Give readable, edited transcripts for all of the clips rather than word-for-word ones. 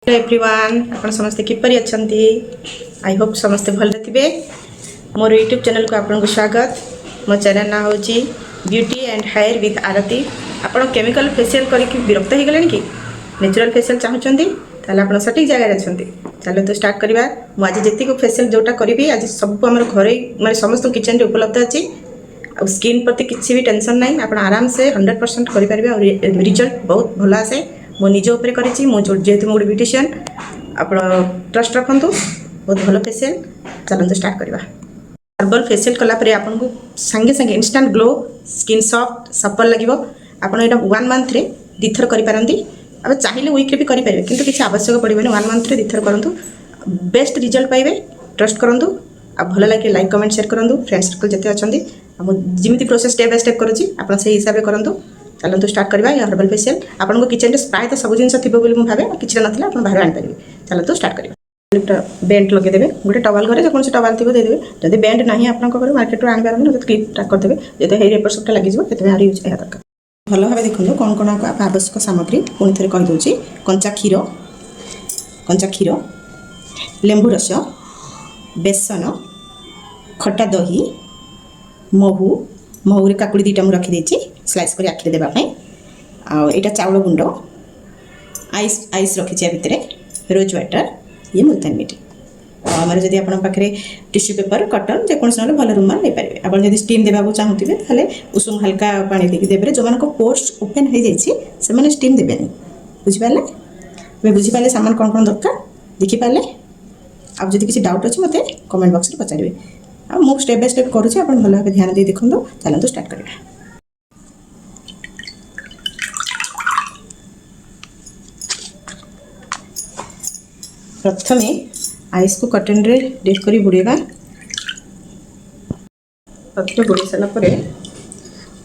Hello everyone आपण समस्ते किपरि अछंती I hope समस्ते भल थे। मोर यूट्यूब चैनल को आपन को स्वागत। मो चैनल ना होची ब्यूटी एंड हेयर विथ आरती। आपण केमिकल फेशियल करके विरक्त हो गले कि नेचुरल फेशियल चाहूँगी ताले आपण सटीक जगह अछंती। चलो तो स्टार्ट करवा। मु आज जेति को फेशियल जोटा करी आज सब आम घरे माने समस्त किचन रे उपलब्ध अच्छी। आ स्किन प्रति किसी भी टेंशन ना आप आराम से 100% करें। रिजल्ट बहुत भल आसे। मो निज उपरे करेछि। मो जेहेतु मोर ब्यूटिशियन आप ट्रस्ट रखु बहुत भल फेशियल। चलते स्टार्ट करवा। हर्बल फेशियल कलापर आपको सांगे सांगे इंस्टांट ग्लो स्किन सॉफ्ट सफल लगे। आपड़ यहाँ 1 मंथ रे दिथर करें। अब चाहिए वीक्रे भी करेंगे किंतु किसी आवश्यक पड़े 1 मंथ रे दिथर करूँ। बेस्ट रिजल्ट पाइबे। ट्रस्ट करूँ। आप भल लगे लाइक कमेंट शेयर करूँ। फ्रेंड सर्कल जिते अच्छा जमी प्रोसेस स्टेप बाय स्टेप करुँच आप हिसाब से करूँ। चलते स्टार्ट करवा। ये हर्बल फेशियल आपको किचन प्राय तो सब जिन थी भावे किसी ना आप बाहर आनीपारे। चलते स्टार्ट करवा। बेल्ट लगेदेवे गोटे टवाल घरे जो टवाल थी देदेवे। जब बेल्ट ना आपको मार्केट आनीपारे ना क्लिप टाक करदे जो हेयर एपर सबटा लगे से यूज है दरकार। भल भाव देखो कौन कौन आवश्यक सामग्री पुणी थे कहीदे। कंचा क्षीर लेंबू रस बेसन खटा दही महू महूरे काकुड़ी 2टा मुझे रखीदे स्लाइस कर आखिरे देवाई। आईटा चाउल गुंड आइस आइस रखी भितर रोज वाटर ये मुल्तान मिट्टी। आम जब आप पाखे टिश्यू पेपर कटन जेकोसी ना भल रुमाल नहीं पारे। आप जब स्टीम देवा चाहूँगे ताले उषुम हल्का पानी देके देवे। जो मानक पोर्स ओपन हो जाए स्टीम देवेनि। बुझिपारे वे बुझिपारे सामान कौन कौन दरकार देखिपारे। आप जब किसी डाउट अच्छे मत कमेंट बॉक्स में पचारे। मुझे स्टेप बाय स्टेप करुँच आप भल भाव ध्यान दे देखो। चलते स्टार्ट करिए। प्रथमे आइस को कटन रे डिप करी बुड़ेगा। प्रथम बुड़े सारापर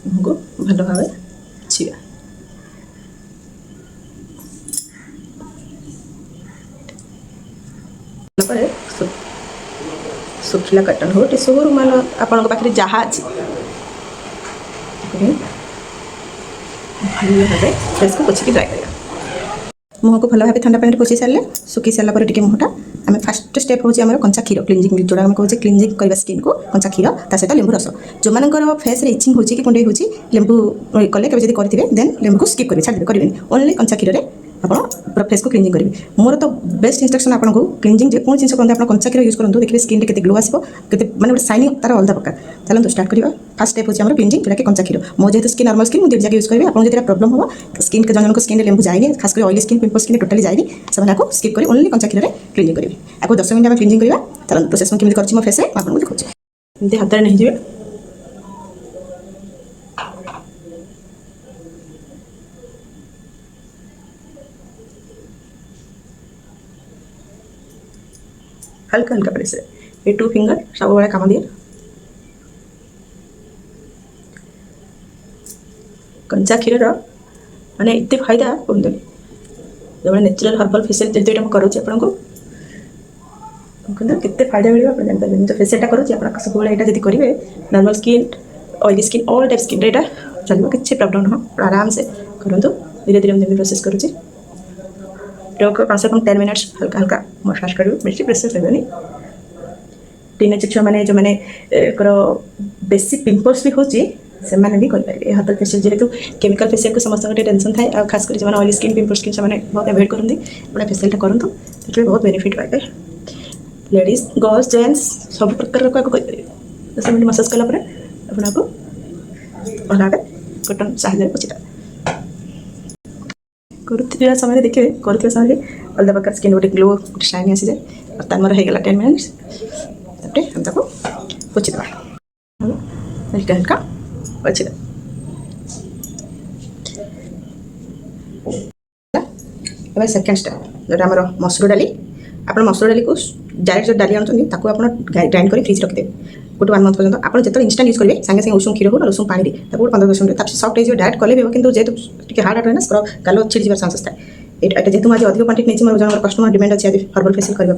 मुझको भल भाव छीवा। सुखिला कटन हो टिश्यू हो रुमाल आपण पाखे जहाँ अच्छी भल भाव फेस को पोछिकी ड्राई करेगा। मुह को भल भाव ठंडा पानी पोछि सारे सुखी सारापर टे मुहटा आम फास्ट स्टेप हूँ आम कंचा क्षीर क्लींजिंग जोड़ा आम कहे क्लींजिंग करवा स्किन को कंचा क्षीर ता सहित लेंबू रस। जो मानकर फेस रे इचिंग होची कि कुंडे होची लेंबू कले केबे जदी करथिबे देन लेंबू को स्किप करेंगे छाड़ करेंगे। ओनली कंचा क्षीर आप पूरा फेस को क्लींजिंग करेंगे। मोर तो बेस्ट इंस्ट्रक्शन आपको क्लींजिंग जो जिन करते आप कंचा क्षीर यूज करूँ देखिए स्किन के ग्लो आसो माने गोटे शाइनिंग तार अलग प्रकार। चलते स्टार्ट करवा। फास्ट स्टेप होची क्लींजिंग जोटा कि कंचा क्षीर। मो जेहेतु स्किन नॉर्मल स्किन मुझे जगह यूज करेंगे। आपको जब प्रॉब्लम हो स्किन के जन स्किन लेंबू जाए खास कर oily skin pimple skin totally जाए से स्किप कर ओनली कंचा क्षीर क्लींजिंग करेंगे। आपको 10 मिनट में क्लींजिंग करवा। चलते प्रोसेस में केमी कर फेस आपको देखा एमती हाथ नहीं जाए। हल्का हल्का प्रेस ये 2 फिंगर सब बड़े काम दिए। कंचा क्षीर माने इतने फायदा कहते जो नेचुरल हर्बल फेशियल जो ये करुँच आपको केते फायदा मिले आप जानते। जो फेशियलटा करुँच आप सब यहाँ जब करेंगे normal skin oily skin all type skin यहाँ चलो किसी प्रॉब्लम ना आराम से करूँ। धीरे धीरे मुझे प्रोसेस करुँच कम से कम 10 मिनट्स हल्का हल्का मसाज कर बेसी प्रेसर लगेनि। टीनेज छुआ मैंने जो मैंने बेसी पिंपल्स भी होची से मैंने भी करेंगे। हर्बल फेशियल जेहेतु केमिकल फेशियल को समस्त टेंशन थाए खास कर जो ऑयली स्किन पिंपल स्किन से बहुत अवॉइड करते अपना फेशियलटा करूँ तो बहुत बेनिफिट पाए। लेडीज गर्ल्स जेंट्स सब प्रकार करेंगे। 10 मिनट मसाज कलापर आपको भल भाव कटन साहाଯ୍य पोछिदा करुवा समय देखिए करुवा समय अलग प्रकार स्किन गोटे ग्लो गोटे शाइनी आसी जाए। और मोर होगा 10 मिनट्स हम ताको पोछिदा हल्का हल्का पोछिदा। सेकेंड स्टेप जो आम मसूर डाली आप मसूर डाली को डायरेक्ट जो डाली आनुँच आप ग्राइंड कर फ्रिज रखिदेवे गोटे 1 मंथ पर्यंत। आप जो इंस्टांट यूज करेंगे सांगे सांगे उषुम क्षीर हो उषुम पानी 15-10 मिनट सफ्ट हो डायरेक्ट कले भी हो कि जेहतु हार्ड हार्ड है ना गाल छिड़ जावर चांसेस थाए। यहाँ जेहतु मुझे अधिक क्वांटिटी नहीं मोर जन कस्टमर डिमांड अच्छी आज हर्बल फेशियल करने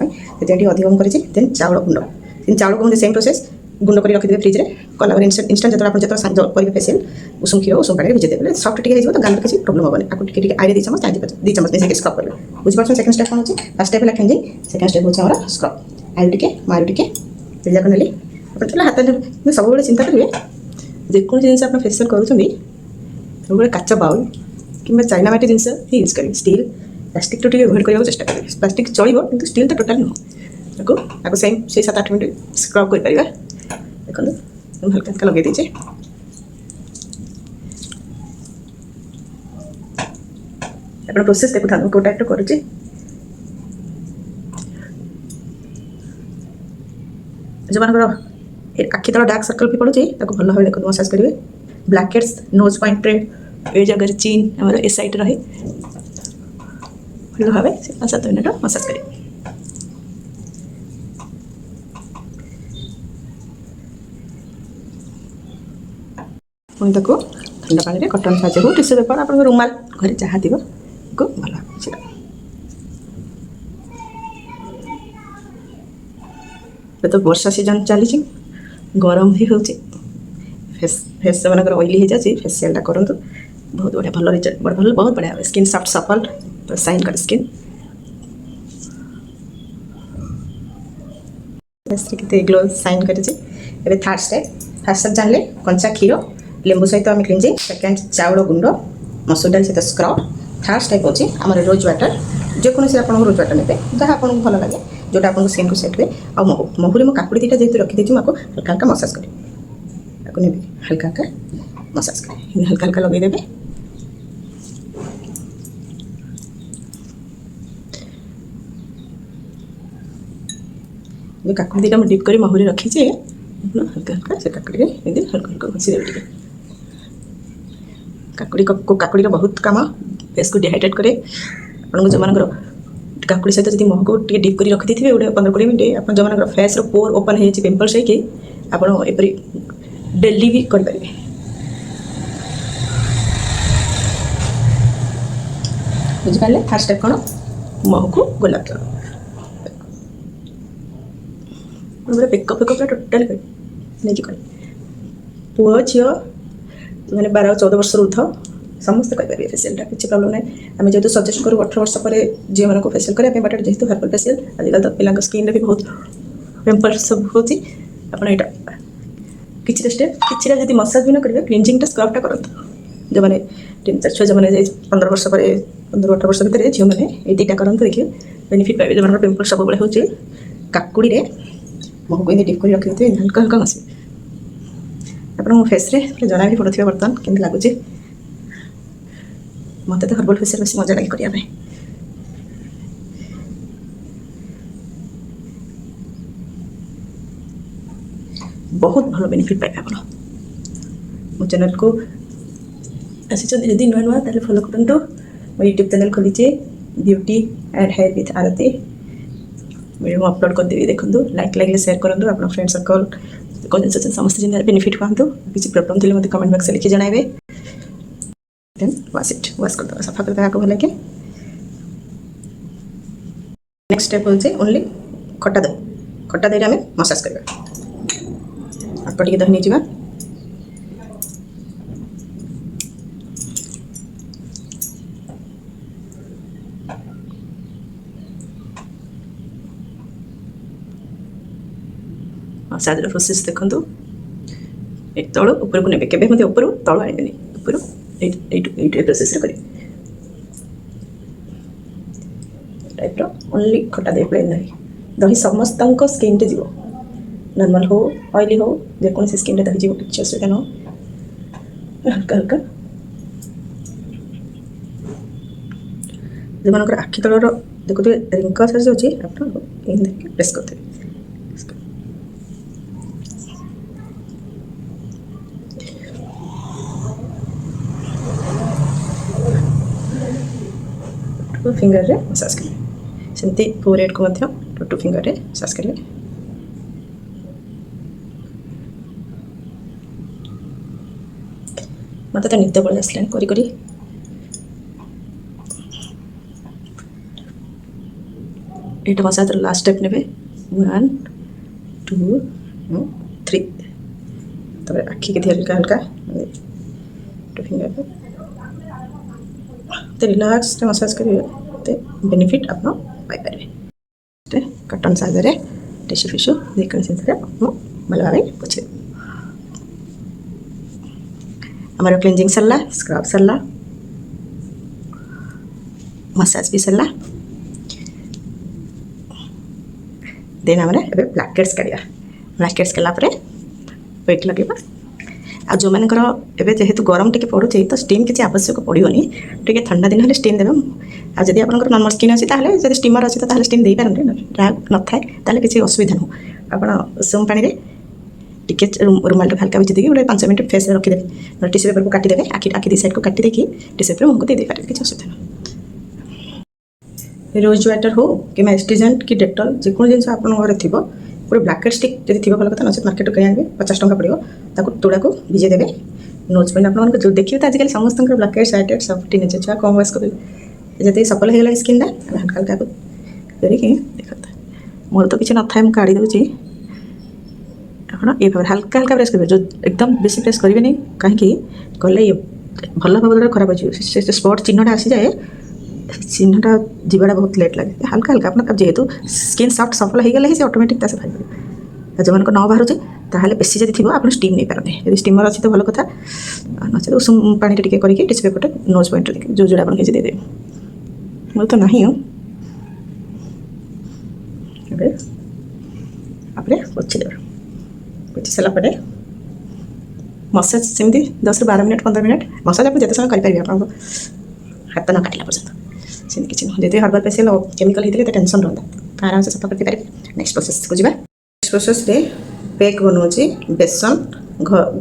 अधिक मुझे देन चाउल गुंड सेम प्रोसेस गुंड कर रखिदेवे फ्रिज में कला इंस्टांट जो आप करेंगे फेशियल उषुम क्षीर उषुम पानी भिजे देवे सफ्ट टिके हो तो गाल किसी प्रोब्लेम हेनी आपको टिके आईरे 2 चम्मच 2 चम्मच मिसेक स्क्रब करेंगे बुझे सेकंड स्टेप कौन होची फर्स्ट स्टेप है क्लींजिंग सेकंड स्टेप होची हमारा स्क्रब आईरे टिके मारू टिके पिजा को नेली अपन हाथ में सब बेले चिंता करेंगे जेको जिन आप फेसियल करूँ सब काच बाउल कि चाइना माटी जिन यूज करेंगे स्टील प्लास्टिक तो अवॉइड करने चेस्ट करेंगे प्लास्टिक चलो कि स्टील तो टोटाल नुह आपको सेम से 7-8 मिनट स्क्रब कर देखो हल्का हल्का लगे दीजिए आप प्रोसेस देखु था कौ टाइप करुचे जो मान आखि तल डार्क सर्कल भी पड़ुचे भल भाव देखो मसाज करेंगे ब्लैक हेड्स नोज पॉइंट ये जगह चीन आम ए साइड रहे भल भाव 7 मिनट मसाज करेंगे पुणी ताको ठंडा पानी में कटन साजे हो टिश्यू पेपर आप रुमाल घर जहाँ थी को भल तो वर्षा सीजन चली गरम भी हो फेस फेस से मनकर ऑयली हो जाए फेसियालटा करूँ बहुत बढ़िया भल रिजल्ट भल बहुत बढ़िया स्किन सॉफ्ट सफल साइन कर स्किन के ग्लो साइन कर थर्ड स्टेप जानले कंचा क्षीर लेंबू सहित आम क्लींजिंग सेकेंड चाउल गुंड मसूर डाल सहित स्क्रब थर्ड स्टेप होची आमर रोज वाटर जेकोसी आप रोज वाटर ने जहाँ आपको भल लगे जोटा आपको स्किन को सेट हुए आ महू महूरी मो काकुड़ी दीटा जेहतु रखी देती आपको हल्का हल्का मसाज करें हल्का हल्का मसाज करें हल्का हल्का लगेदेवे जो काकुड़ी दीटा डिप कर महूरी रखी हल्का हल्का से काकुड़ी हल्का हल्का घसी देवे काकुड़ी बहुत काम फेस को डिहाइड्रेट करे आपको जो मान काकुड़ी सहित जब महू को डिप कर रखी थे गोटे 15-20 मिनट आप जो मान फेस पोर ओपन हो पिंपल्स होगी आपरी डेली भी करेंगे बुझिपारे फास्ट स्टेप कौन महू को गोलाप जल पेकअप फेकअप टोटाल नहीं पुओ झी मैंने 12-14 वर्ष ऊर्ध समस्त करेंगे फेसियालटा किसी प्रॉब्लम ना आम जेहतु सजेस्ट करूँ 18 वर्ष पर झील मानक फेसियल करने बट जेहतु हर्बल फेसियल आजिकल तो पिला स्किन भी बहुत पिंपल्स सब होती किसी स्टेप किसी जब मसाज भी न करेंगे क्लींजिंग स्क्रबटा करते जो मैंने 3-4 छुआ जो मैंने 15 वर्ष पर 15-18 वर्ष भितर झील मैंने ये 2टा करते देखिए बेनिफिट पाइबे जो पिंपल्स सब हो काकुड़ी महू को डिप कर रखी थे हल्का हल्का घसी आप फेस जना भी पड़े बर्तमान केमती लगुच मत तो हर्बल फेसियल बेस मजा लगे करने बहुत भल बेनिफिट पाइबे आप मो चैनल को आसी नुआ नुआ ताले फॉलो करूँ मो यूट्यूब चैनल खोली beauty and hair with Aarti video upload करदेवी देखूँ लाइक लगे शेयर करूँ आप फ्रेंड सर्कल समस्त जिन बेनिफिट पातु किसी प्रॉब्लम थी मतलब कमेंट बॉक्स लिखी जनइबे देन वाश इट वाश कर सफा कर देगा भल के नेक्स्ट स्टेप होचे ओनली खट्टा दही आम मसाज करवा अल्प टिके दही नहीं जावा मसाज प्रोसेस देखो तल ऊपर को ने के ऊपर तल आने ऊपर ये प्रोसेस करें टाइप ओनली खटा दही प्लेन दही समस्त स्किन जीव नॉर्मल हो ऑयली हो जेकोसी स्किन दही जीव किसी असुविधा न हल्का हल्का जो मान आखि तलर देखुए रिंकल्स अच्छी आप प्रेस करते फिंगर रे मसाज करेंगे सेमती फोरहेड को टू फिंगर रे मसाज करेंगे मत तो नित्य पड़े आसला करी ये मसाज लास्ट स्टेप ने 1 2 3 आखि के हल्का हल्का टू फिंगर तो रिलैक्स मसाज करेंगे तो बेनिफिट आप पाइपर कटन साइज टिश्यू फिश्यू जेकोसी भल भाव पोछे आमर क्लींजिंग सरला स्क्रब सरला मसाज भी सरला देन आम ब्लैकेट्स काढ़ा ब्लैकेट्स कलापर वेट लगे आ जो मानकर एवं जेहेतु गरम टे पड़ुचे तो स्टीम किसी आवश्यक पड़ोनी टे ठंडा दिन स्टीम देवे आदि आप नॉर्मल स्किन अच्छी जब स्टीमर अच्छी तो स्टीम दे पारते न था किसी असुविधा नुह आप उषुम पानी टिके रुमाल हल्का भिजी देगी 5 मिनट फेस रखीदे टिश्यू पेपर को काटिदेवे आखि दी साइड को काटी देकी टिश्यू पेपर मुझको दे पारे किसी असुविधा ना रोज वाटर हो कि एस्ट्रीजेंट कि डेटॉल जेको जिन आप घर थी पूरे ब्लैकेट स्टिक जब थी भल कथा नचेत मार्केट कहीं आने 50 टंका पड़ो तोड़ा को भिजे देवे नोज पेन आप जो देखिए तो आजिकल समस्त ब्लैकेट साइटेड सब टीनेजर छुआ कम वयस्क जब सफल हो स्किन हल्का हल्का करके देखता मोर तो किसी न था मुझे काढ़ी दूसरी आप ये हल्का हल्का प्रेस करेंगे जो एकदम बेसी प्रेस करेंगे नहीं कहीं कले ये भल भाव खराब हो स्पॉट चिन्हटा आसी जाए चिन्हटा जीवाटा बहुत लेट लगे हल्का हल्का अपना जेहेतु स्किन सॉफ्ट सफल हो गले ऑटोमेटिक से भाई जो मन न बाहर ताहले बेसी जब थी आप स्टीम नहीं पारते यदि स्टीमर अच्छी तो भल कथा नचे उषुम पानी टिके करके टिश्यू पेपर नोज पॉइंट देखिए जो जोड़ा आप दे मोर तो नहीं पोछि देव पोछि सारापर मसाज सेमती 10 ରୁ 12 मिनट 15 मिनट मसाज आप जिते समय करेंगे आप हाथ न काटिला पर्यटन से किसी जब हर्बल फेसियल केमिकल होते तो टेंशन रहा आराम से सफा करते नेक्स्ट प्रोसेस को जावा नेक्स्ट प्रोसेस रे पेक बनाऊँगी बेसन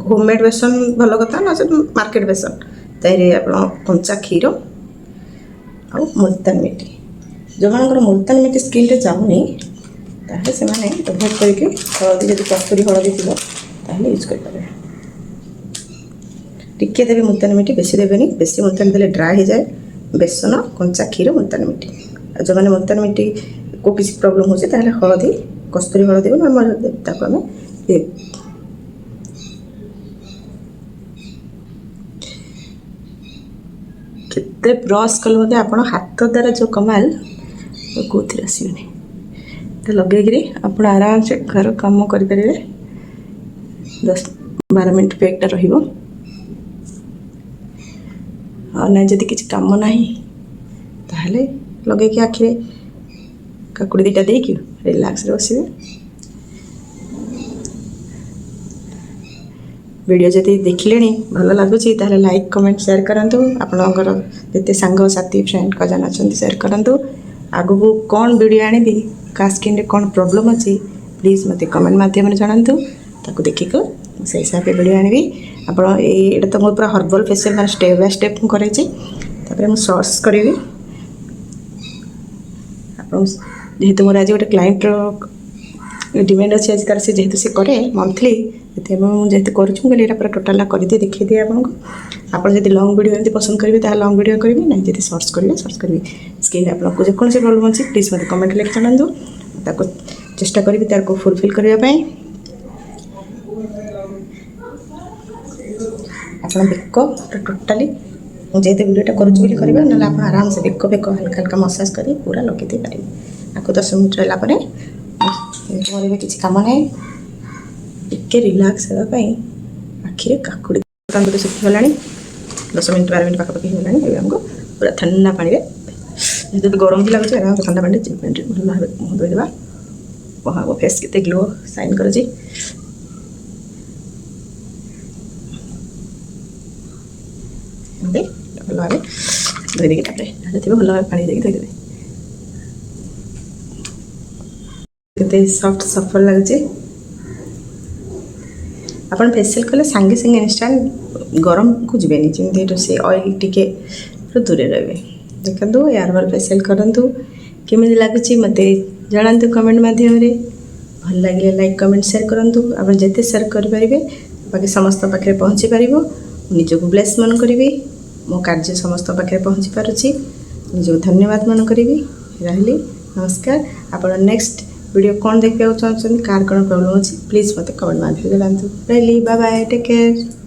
होममेड बेसन भल कथा ना मार्केट बेसन तारे आप कंचा क्षीर आ मुल्तान मिट्टी जो मानकर मुल्तान मिट्टी स्किन रे जाऊनी ताहले से माने अवॉइड करके हलदी जब कस्तूरी हलदी थी ताहले यूज करेंगे टिके देवे मुल्तान मिट्टी बेसी देवेनि बेसी मुल्तान देले ड्राई हो जाए बेसन कंचा क्षीर मुल्तान मिट्टी जो मैंने मुल्तान मिट्टी को किसी प्रॉब्लम हो हलदी कस्तूरी हलदी नॉर्मल हलदी केते ब्रश कल आप हाथ द्वारा जो कमाल कौन आसबनी तो लगे आप आराम से घर कम करेंगे 10-12 मिनट पेकटा रहिबो ना जदि किसी काम ना ताहले लगे कि आखिरे काकुड़ी दीटा देकी रिलैक्स बसबे वीडियो जदि देखिले भल लगुच लाइक कमेंट शेयर करूँ आपणकर जिते सांग साथी फ्रेंड कजन अच्छा शेयर करूँ आगु को कौन वीडियो आनी का स्किन रे कौन प्रॉब्लम अच्छी प्लीज मत कमेंट मध्यम जनातु ताको देखिक से हिसाब से वीडियो आनी आप तो मोर पूरा हर्बल फेशियल मैं स्टेप बाय स्टेप मुझे सर्च करी जेहेतु मोर आज गोटे क्लाइंट डिमांड अच्छी आज तार से जेहेतु से करे मंथली जेहेतु करूँ पूरा टोटाल करदे देखी दिए आपको जब लंग वीडियो एमती पसंद करेंगे तो लंग वीडियो करेंगे ना जब सर्च करी स्किन आपको जेकोसी प्रॉब्लम अच्छी प्लीज मत कमेंट लिख जनातु ताको चेष्टा करी तार को फुलफिल करने आप बेक टोटाली मुझे वीडियोटा करेंगे ना आप आराम से बेक बेक हल्का हल्का मसाज कर पूरा लगे पारे आपको 10 मिनट रहा किसी कम ना टे रिलैक्स होगापी आखिरे काकुड़ी तो सुखीगला 10 मिनट 12 मिनट पाखापाखि होगा आमको पूरा ठंडा पानी जो गरम भी लगुच आराम ठंडा पानी भल भाव मुँह धोईदेवा वहाँ फेस के ग्लो साइन कर भल भाव धोईदेकी थी भल भाव पानी देकी धोईदेवे केते सॉफ्ट सफल लगुच आप फेसियल कले सांगे सांगे इंस्टांट गरम को जीवेनि जमी से ऑयल टिके दूर रहे देखो यार फेसियल करूँ केमी लगुच मत जनातु कमेंट मध्यम भल लगे लाइक कमेंट शेयर करूँ आप जिते शेयर करेंगे बाकी समस्त पाखे पहुँची पार निजक ब्लेस मन करी मो कार्य समस्त पाखे पहुँची पारुछि निजक धन्यवाद मन करी रही नमस्कार आप नेक्स्ट वीडियो कौन देखा चाहते कार कौन प्रॉब्लम अच्छी प्लीज मत कमेंट माध्यम जनातु रही बाय बाय टेक केयर।